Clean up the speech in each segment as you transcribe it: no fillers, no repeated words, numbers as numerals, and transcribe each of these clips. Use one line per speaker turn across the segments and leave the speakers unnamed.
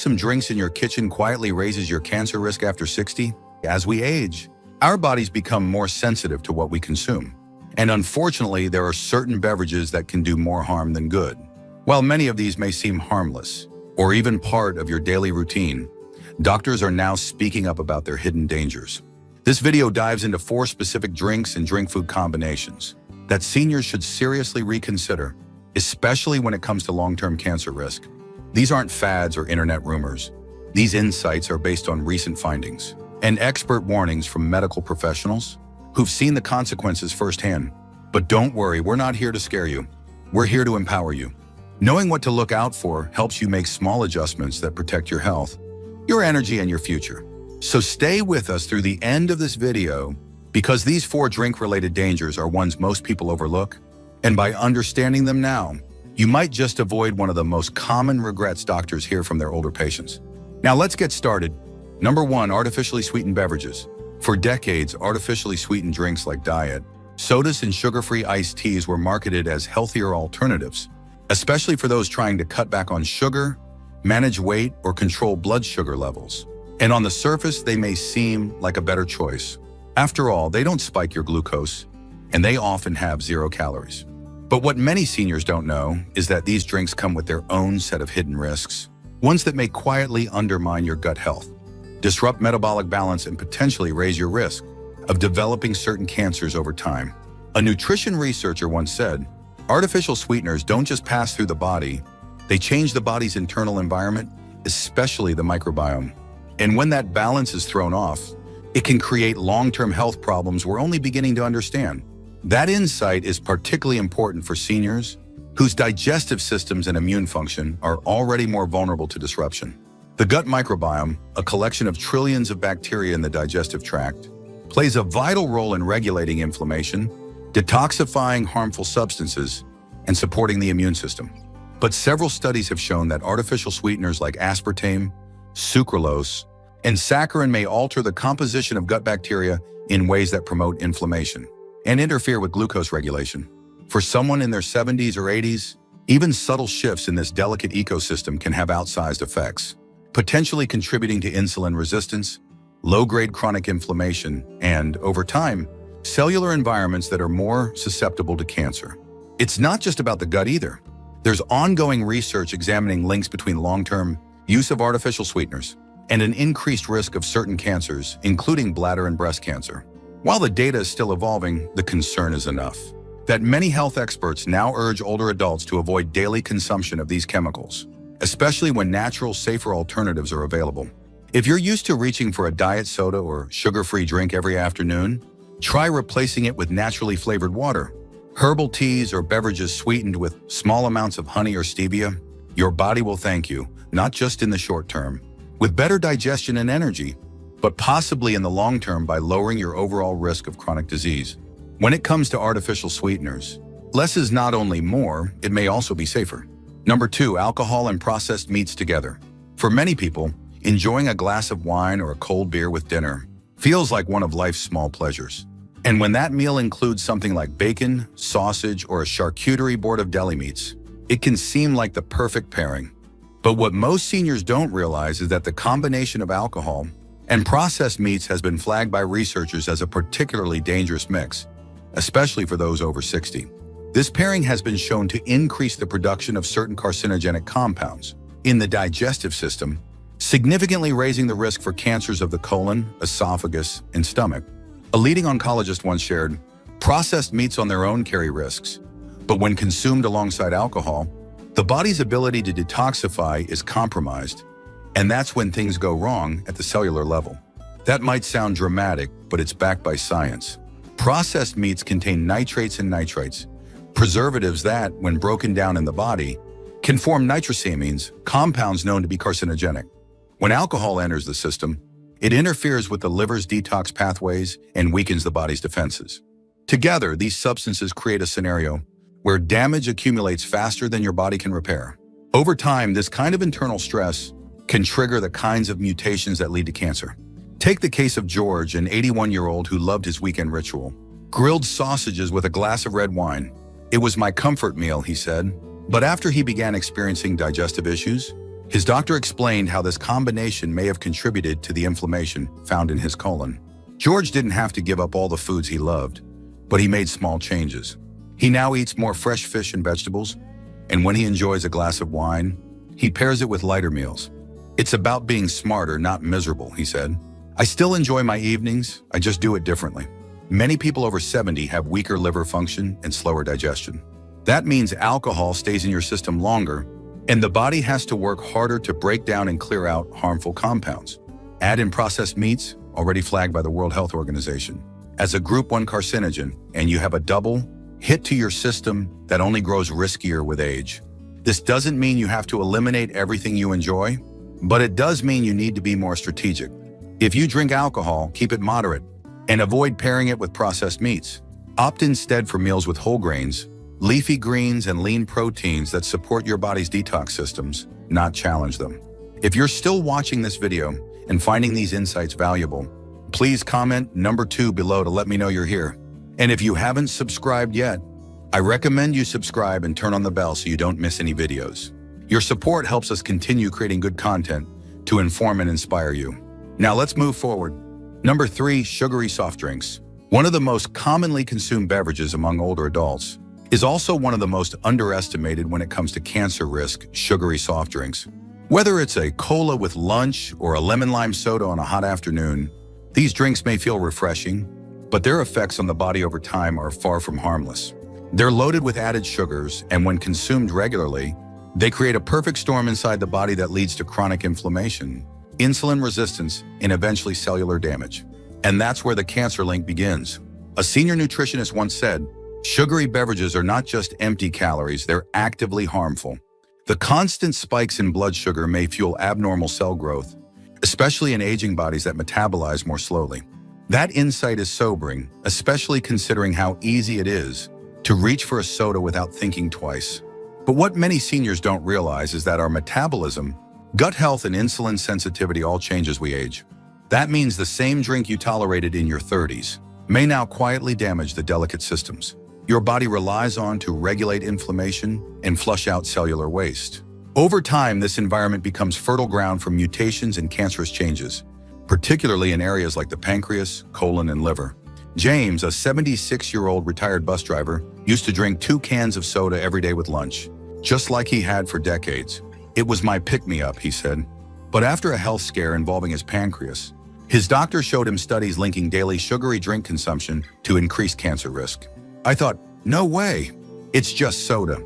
some drinks in your kitchen quietly raises your cancer risk after 60? As we age, our bodies become more sensitive to what we consume. And unfortunately, there are certain beverages that can do more harm than good. While many of these may seem harmless, or even part of your daily routine, doctors are now speaking up about their hidden dangers. This video dives into 4 specific drinks and drink food combinations that seniors should seriously reconsider, especially when it comes to long-term cancer risk. These aren't fads or internet rumors. These insights are based on recent findings and expert warnings from medical professionals who've seen the consequences firsthand. But don't worry, we're not here to scare you. We're here to empower you. Knowing what to look out for helps you make small adjustments that protect your health, your energy, and your future. So stay with us through the end of this video, because these 4 drink-related dangers are ones most people overlook, and by understanding them now, you might just avoid one of the most common regrets doctors hear from their older patients. Now let's get started. Number 1, artificially sweetened beverages. For decades, artificially sweetened drinks like diet, sodas, and sugar-free iced teas were marketed as healthier alternatives, especially for those trying to cut back on sugar, manage weight, or control blood sugar levels. And on the surface, they may seem like a better choice. After all, they don't spike your glucose, and they often have 0 calories. But what many seniors don't know is that these drinks come with their own set of hidden risks, ones that may quietly undermine your gut health, disrupt metabolic balance, and potentially raise your risk of developing certain cancers over time. A nutrition researcher once said, "Artificial sweeteners don't just pass through the body, they change the body's internal environment, especially the microbiome. And when that balance is thrown off, it can create long-term health problems we're only beginning to understand." That insight is particularly important for seniors whose digestive systems and immune function are already more vulnerable to disruption. The gut microbiome, a collection of trillions of bacteria in the digestive tract, plays a vital role in regulating inflammation, detoxifying harmful substances, and supporting the immune system. But several studies have shown that artificial sweeteners like aspartame, sucralose, and saccharin may alter the composition of gut bacteria in ways that promote inflammation and interfere with glucose regulation. For someone in their 70s or 80s, even subtle shifts in this delicate ecosystem can have outsized effects, potentially contributing to insulin resistance, low-grade chronic inflammation, and, over time, cellular environments that are more susceptible to cancer. It's not just about the gut either. There's ongoing research examining links between long-term use of artificial sweeteners and an increased risk of certain cancers, including bladder and breast cancer. While the data is still evolving, the concern is enough that many health experts now urge older adults to avoid daily consumption of these chemicals, especially when natural, safer alternatives are available. If you're used to reaching for a diet soda or sugar-free drink every afternoon, try replacing it with naturally flavored water, herbal teas, or beverages sweetened with small amounts of honey or stevia. Your body will thank you, not just in the short term, with better digestion and energy, but possibly in the long term by lowering your overall risk of chronic disease. When it comes to artificial sweeteners, less is not only more, it may also be safer. Number 2, alcohol and processed meats together. For many people, enjoying a glass of wine or a cold beer with dinner feels like one of life's small pleasures. And when that meal includes something like bacon, sausage, or a charcuterie board of deli meats, it can seem like the perfect pairing. But what most seniors don't realize is that the combination of alcohol and processed meats has been flagged by researchers as a particularly dangerous mix, especially for those over 60. This pairing has been shown to increase the production of certain carcinogenic compounds in the digestive system, significantly raising the risk for cancers of the colon, esophagus, and stomach. A leading oncologist once shared, "Processed meats on their own carry risks, but when consumed alongside alcohol, the body's ability to detoxify is compromised, and that's when things go wrong at the cellular level." That might sound dramatic, but it's backed by science. Processed meats contain nitrates and nitrites, preservatives that, when broken down in the body, can form nitrosamines, compounds known to be carcinogenic. When alcohol enters the system, it interferes with the liver's detox pathways and weakens the body's defenses. Together, these substances create a scenario where damage accumulates faster than your body can repair. Over time, this kind of internal stress can trigger the kinds of mutations that lead to cancer. Take the case of George, an 81-year-old who loved his weekend ritual. Grilled sausages with a glass of red wine. "It was my comfort meal," he said. But after he began experiencing digestive issues, His doctor explained how this combination may have contributed to the inflammation found in his colon. George didn't have to give up all the foods he loved, but he made small changes. He now eats more fresh fish and vegetables, and when he enjoys a glass of wine, he pairs it with lighter meals. It's about being smarter, not miserable, he said. I still enjoy my evenings, I just do it differently. Many people over 70 have weaker liver function and slower digestion. That means alcohol stays in your system longer, and the body has to work harder to break down and clear out harmful compounds. Add in processed meats, already flagged by the World Health Organization, as a Group 1 carcinogen, and you have a double hit to your system that only grows riskier with age. This doesn't mean you have to eliminate everything you enjoy, but it does mean you need to be more strategic. If you drink alcohol, keep it moderate, and avoid pairing it with processed meats. Opt instead for meals with whole grains, leafy greens, and lean proteins that support your body's detox systems, not challenge them. If you're still watching this video and finding these insights valuable, please comment number 2 below to let me know you're here. And if you haven't subscribed yet, I recommend you subscribe and turn on the bell so you don't miss any videos. Your support helps us continue creating good content to inform and inspire you. Now let's move forward. Number 3, sugary soft drinks. One of the most commonly consumed beverages among older adults is also one of the most underestimated when it comes to cancer risk, sugary soft drinks. Whether it's a cola with lunch or a lemon lime soda on a hot afternoon, these drinks may feel refreshing, but their effects on the body over time are far from harmless. They're loaded with added sugars, and when consumed regularly, they create a perfect storm inside the body that leads to chronic inflammation, insulin resistance, and eventually cellular damage. And that's where the cancer link begins. A senior nutritionist once said, "Sugary beverages are not just empty calories, they're actively harmful." The constant spikes in blood sugar may fuel abnormal cell growth, especially in aging bodies that metabolize more slowly. That insight is sobering, especially considering how easy it is to reach for a soda without thinking twice. But what many seniors don't realize is that our metabolism, gut health, and insulin sensitivity all change as we age. That means the same drink you tolerated in your 30s may now quietly damage the delicate systems your body relies on to regulate inflammation and flush out cellular waste. Over time, this environment becomes fertile ground for mutations and cancerous changes, particularly in areas like the pancreas, colon, and liver. James, a 76-year-old retired bus driver, used to drink 2 cans of soda every day with lunch, just like he had for decades. "It was my pick-me-up," he said. But after a health scare involving his pancreas, his doctor showed him studies linking daily sugary drink consumption to increased cancer risk. I thought, no way, it's just soda.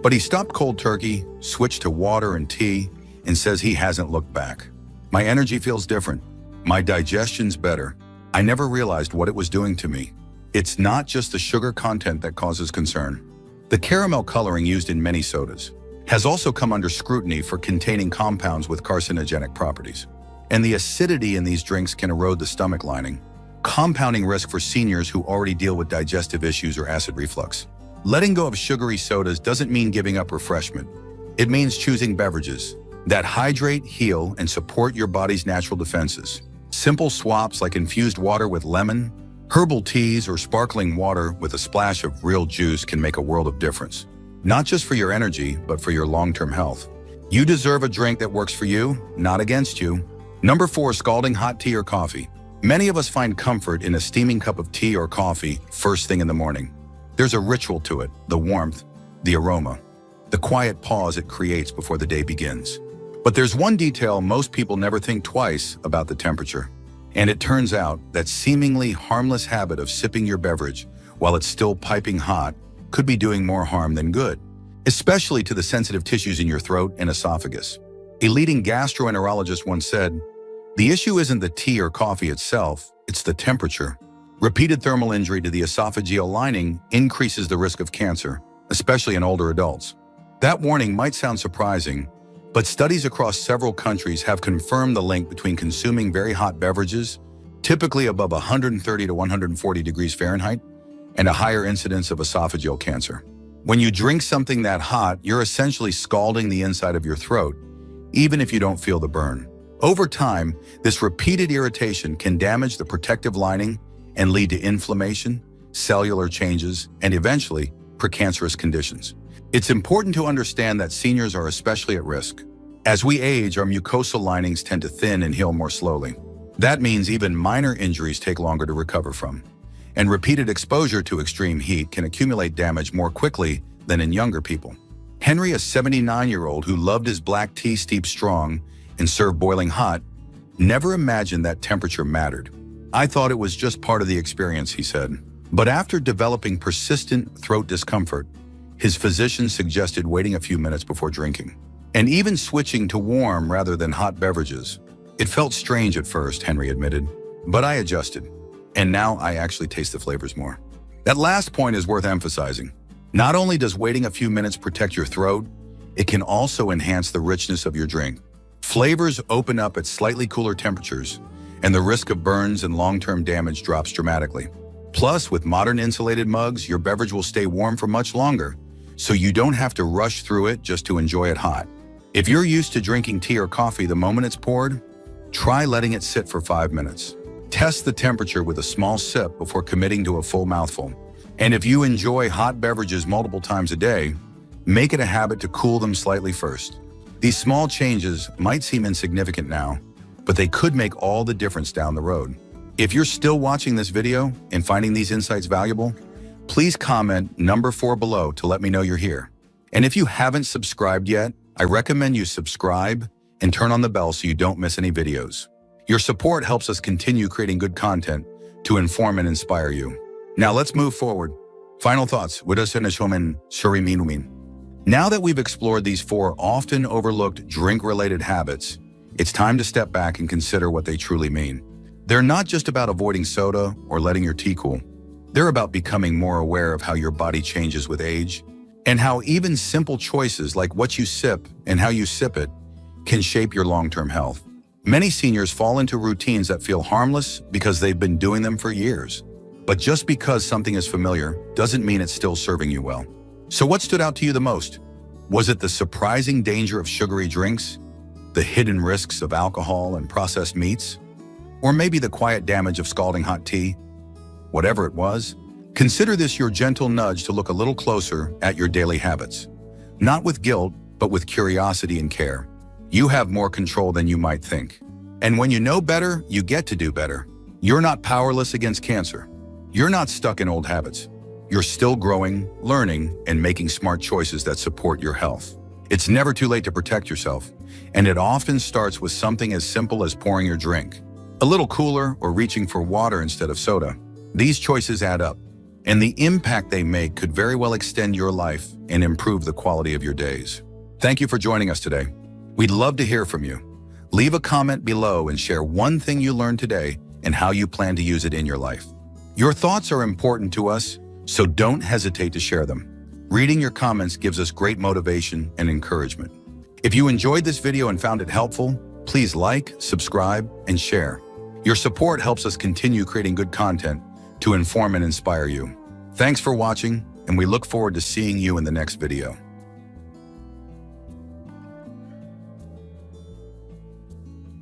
But he stopped cold turkey, switched to water and tea, and says he hasn't looked back. "My energy feels different. My digestion's better. I never realized what it was doing to me." It's not just the sugar content that causes concern. The caramel coloring used in many sodas has also come under scrutiny for containing compounds with carcinogenic properties. And the acidity in these drinks can erode the stomach lining, compounding risk for seniors who already deal with digestive issues or acid reflux. Letting go of sugary sodas doesn't mean giving up refreshment. It means choosing beverages that hydrate, heal, and support your body's natural defenses. Simple swaps like infused water with lemon, herbal teas, or sparkling water with a splash of real juice can make a world of difference. Not just for your energy, but for your long-term health. You deserve a drink that works for you, not against you. Number 4, scalding hot tea or coffee. Many of us find comfort in a steaming cup of tea or coffee first thing in the morning. There's a ritual to it, the warmth, the aroma, the quiet pause it creates before the day begins. But there's one detail most people never think twice about: the temperature. And it turns out that seemingly harmless habit of sipping your beverage while it's still piping hot could be doing more harm than good, especially to the sensitive tissues in your throat and esophagus. A leading gastroenterologist once said, "The issue isn't the tea or coffee itself, it's the temperature. Repeated thermal injury to the esophageal lining increases the risk of cancer, especially in older adults." That warning might sound surprising, but studies across several countries have confirmed the link between consuming very hot beverages, typically above 130 to 140 degrees Fahrenheit, and a higher incidence of esophageal cancer. When you drink something that hot, you're essentially scalding the inside of your throat, even if you don't feel the burn. Over time, this repeated irritation can damage the protective lining and lead to inflammation, cellular changes, and eventually precancerous conditions. It's important to understand that seniors are especially at risk. As we age, our mucosal linings tend to thin and heal more slowly. That means even minor injuries take longer to recover from. And repeated exposure to extreme heat can accumulate damage more quickly than in younger people. Henry, a 79-year-old who loved his black tea steeped strong and served boiling hot, never imagined that temperature mattered. "I thought it was just part of the experience," he said. But after developing persistent throat discomfort, his physician suggested waiting a few minutes before drinking, and even switching to warm rather than hot beverages. "It felt strange at first," Henry admitted, "but I adjusted, and now I actually taste the flavors more." That last point is worth emphasizing. Not only does waiting a few minutes protect your throat, it can also enhance the richness of your drink. Flavors open up at slightly cooler temperatures, and the risk of burns and long-term damage drops dramatically. Plus, with modern insulated mugs, your beverage will stay warm for much longer, so you don't have to rush through it just to enjoy it hot. If you're used to drinking tea or coffee the moment it's poured, try letting it sit for 5 minutes. Test the temperature with a small sip before committing to a full mouthful. And if you enjoy hot beverages multiple times a day, make it a habit to cool them slightly first. These small changes might seem insignificant now, but they could make all the difference down the road. If you're still watching this video and finding these insights valuable, please comment number 4 below to let me know you're here. And if you haven't subscribed yet, I recommend you subscribe and turn on the bell so you don't miss any videos. Your support helps us continue creating good content to inform and inspire you. Now let's move forward. Final thoughts. Now that we've explored these 4 often overlooked drink-related habits, it's time to step back and consider what they truly mean. They're not just about avoiding soda or letting your tea cool. They're about becoming more aware of how your body changes with age, and how even simple choices like what you sip and how you sip it can shape your long-term health. Many seniors fall into routines that feel harmless because they've been doing them for years. But just because something is familiar doesn't mean it's still serving you well. So what stood out to you the most? Was it the surprising danger of sugary drinks, the hidden risks of alcohol and processed meats, or maybe the quiet damage of scalding hot tea? Whatever it was, consider this your gentle nudge to look a little closer at your daily habits. Not with guilt, but with curiosity and care. You have more control than you might think. And when you know better, you get to do better. You're not powerless against cancer. You're not stuck in old habits. You're still growing, learning, and making smart choices that support your health. It's never too late to protect yourself, and it often starts with something as simple as pouring your drink a little cooler or reaching for water instead of soda. These choices add up, and the impact they make could very well extend your life and improve the quality of your days. Thank you for joining us today. We'd love to hear from you. Leave a comment below and share one thing you learned today and how you plan to use it in your life. Your thoughts are important to us, so don't hesitate to share them. Reading your comments gives us great motivation and encouragement. If you enjoyed this video and found it helpful, please like, subscribe, and share. Your support helps us continue creating good content to inform and inspire you. Thanks for watching, and we look forward to seeing you in the next video.